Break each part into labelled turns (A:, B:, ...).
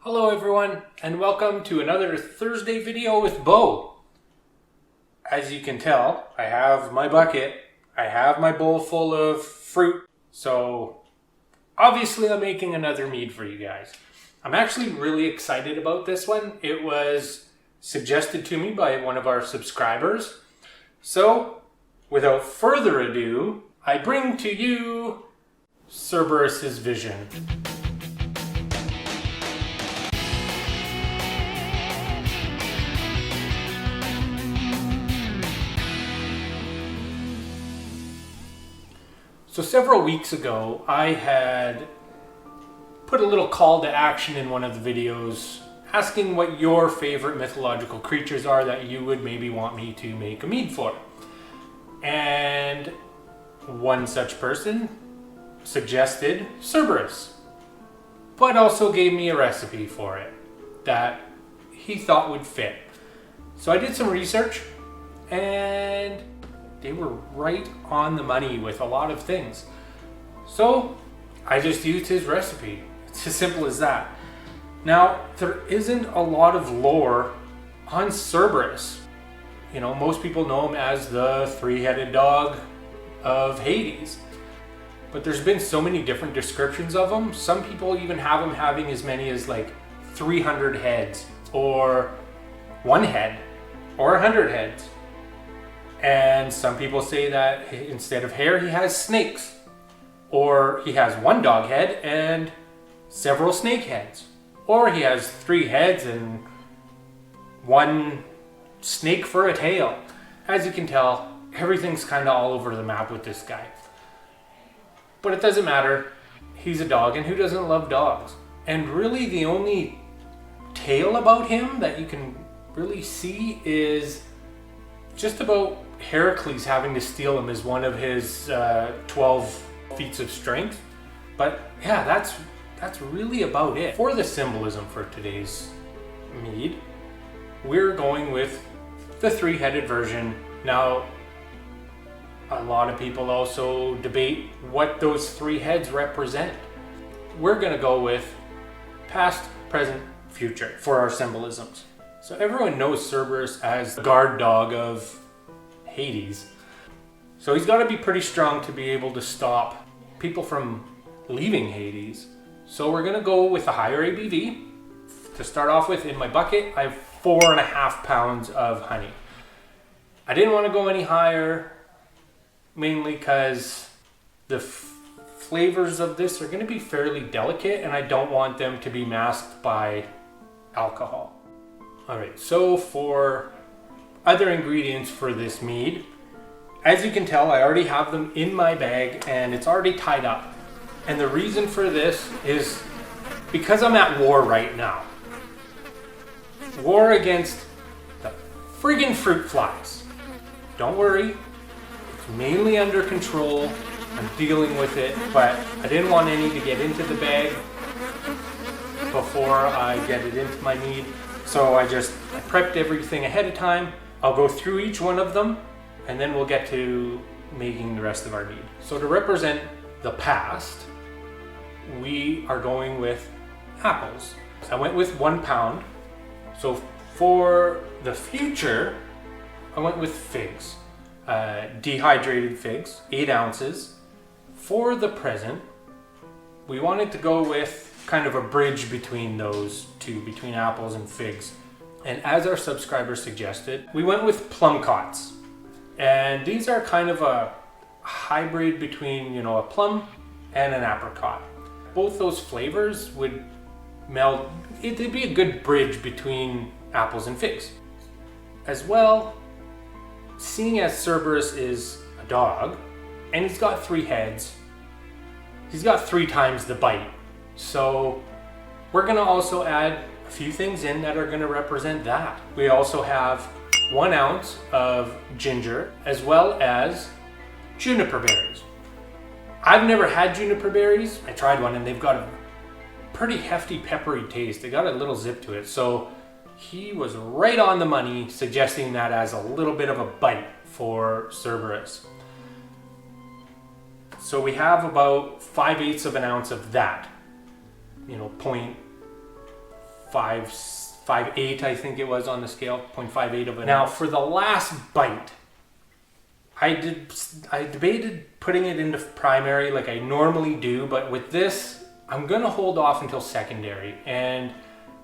A: Hello everyone, and welcome to another Thursday video with Bo. As you can tell, I have my bucket, I have my bowl full of fruit, so obviously I'm making another mead for you guys. I'm actually really excited about this one. It was suggested to me by one of our subscribers. So, without further ado, I bring to you Cerberus's vision. So several weeks ago, I had put a little call to action in one of the videos asking what your favorite mythological creatures are that you would maybe want me to make a mead for. And one such person suggested Cerberus, but also gave me a recipe for it that he thought would fit. So I did some research and they were right on the money with a lot of things. So I just used his recipe. It's as simple as that. Now, there isn't a lot of lore on Cerberus. You know, most people know him as the three-headed dog of Hades. But there's been so many different descriptions of him. Some people even have him having as many as like 300 heads, or one head, or 100 heads. And some people say that instead of hair, he has snakes. Or he has one dog head and several snake heads. Or he has 3 heads and one snake for a tail. As you can tell, everything's kind of all over the map with this guy. But it doesn't matter. He's a dog, and who doesn't love dogs? And really the only tale about him that you can really see is just about Heracles having to steal him as one of his 12 feats of strength. But yeah, that's really about it. For the symbolism for today's mead, we're going with the 3-headed version. Now, a lot of people also debate what those 3 heads represent. We're gonna go with past, present, future for our symbolisms. So everyone knows Cerberus as the guard dog of Hades. So he's got to be pretty strong to be able to stop people from leaving Hades. So we're going to go with a higher ABV. To start off with, in my bucket, I have 4.5 pounds of honey. I didn't want to go any higher, mainly because the flavors of this are going to be fairly delicate and I don't want them to be masked by alcohol. Alright, so for other ingredients for this mead, as you can tell, I already have them in my bag and it's already tied up. And the reason for this is because I'm at war right now. War against the friggin' fruit flies. Don't worry, it's mainly under control. I'm dealing with it, but I didn't want any to get into the bag before I get it into my mead. So I prepped everything ahead of time. I'll go through each one of them and then we'll get to making the rest of our mead. So to represent the past, we are going with apples. I went with 1 pound. So for the future, I went with figs. Dehydrated figs, 8 ounces. For the present, we wanted to go with kind of a bridge between those two, between apples and figs. And as our subscriber suggested, we went with plum cots. And these are kind of a hybrid between, a plum and an apricot. Both those flavors would meld. It'd be a good bridge between apples and figs. As well, seeing as Cerberus is a dog, and he's got 3 heads, he's got 3 times the bite. So we're gonna also add a few things in that are gonna represent that. We also have 1 ounce of ginger, as well as juniper berries. I've never had juniper berries. I tried one and they've got a pretty hefty peppery taste. They got a little zip to it. So he was right on the money suggesting that as a little bit of a bite for Cerberus. So we have about 5/8 of an ounce of that. 0.5 0.58, I think it was on the scale, 0.58 of an. Now for the last bite, I debated putting it into primary like I normally do, but with this, I'm gonna hold off until secondary, and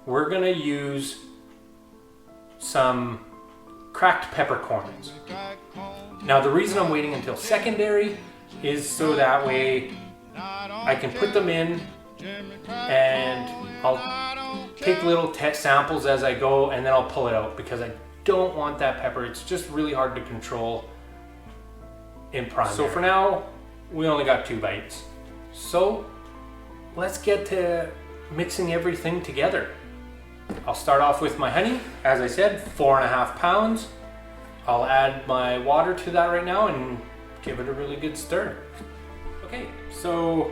A: we're gonna use some cracked peppercorns. Now the reason I'm waiting until secondary is so that way I can put them in and I'll take little test samples as I go, and then I'll pull it out because I don't want that pepper. It's just really hard to control in primary. So for now, we only got 2 bites. So let's get to mixing everything together. I'll start off with my honey. As I said, 4.5 pounds. I'll add my water to that right now and give it a really good stir. Okay, so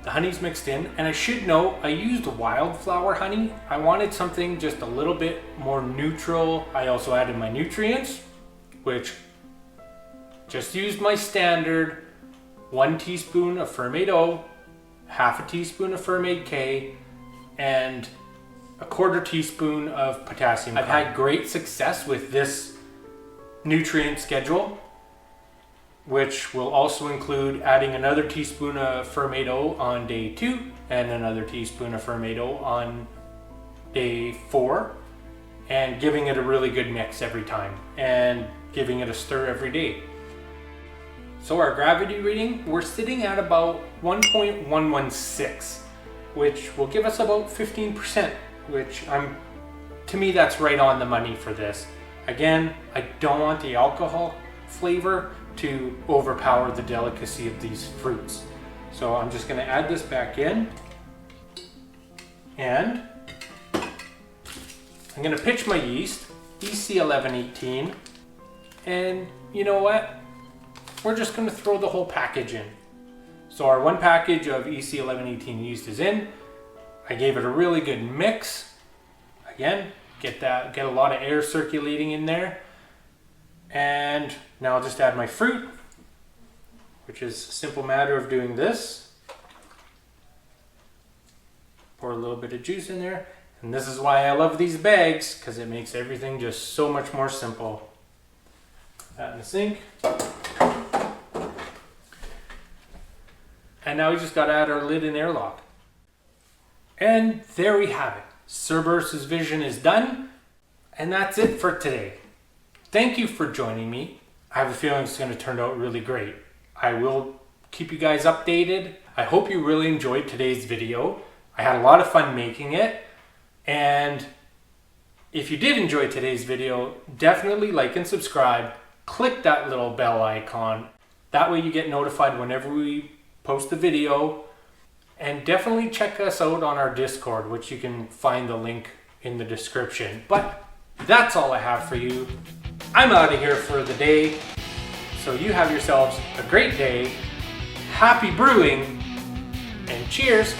A: the honey's mixed in, and I should note I used wildflower honey. I wanted something just a little bit more neutral. I also added my nutrients, which just used my standard 1 teaspoon of Fermade O, 1/2 teaspoon of Fermade K, and 1/4 teaspoon of potassium. I've had great success with this nutrient schedule, which will also include adding another teaspoon of Fermade O on day 2 and another teaspoon of Fermade O on day 4, and giving it a really good mix every time and giving it a stir every day. So our gravity reading, we're sitting at about 1.116, which will give us about 15%, which to me that's right on the money for this. Again, I don't want the alcohol flavor to overpower the delicacy of these fruits. So I'm just gonna add this back in, and I'm gonna pitch my yeast, EC1118, and you know what? We're just gonna throw the whole package in. So our 1 package of EC1118 yeast is in. I gave it a really good mix. Again, get a lot of air circulating in there. And now I'll just add my fruit, which is a simple matter of doing this. Pour a little bit of juice in there. And this is why I love these bags, because it makes everything just so much more simple. Put that in the sink. And now we just got to add our lid and airlock. And there we have it. Cerberus's vision is done. And that's it for today. Thank you for joining me. I have a feeling it's going to turn out really great. I will keep you guys updated. I hope you really enjoyed today's video. I had a lot of fun making it. And if you did enjoy today's video, definitely like and subscribe. Click that little bell icon. That way you get notified whenever we post a video. And definitely check us out on our Discord, which you can find the link in the description. But that's all I have for you. I'm out of here for the day. So you have yourselves a great day. Happy brewing, and cheers.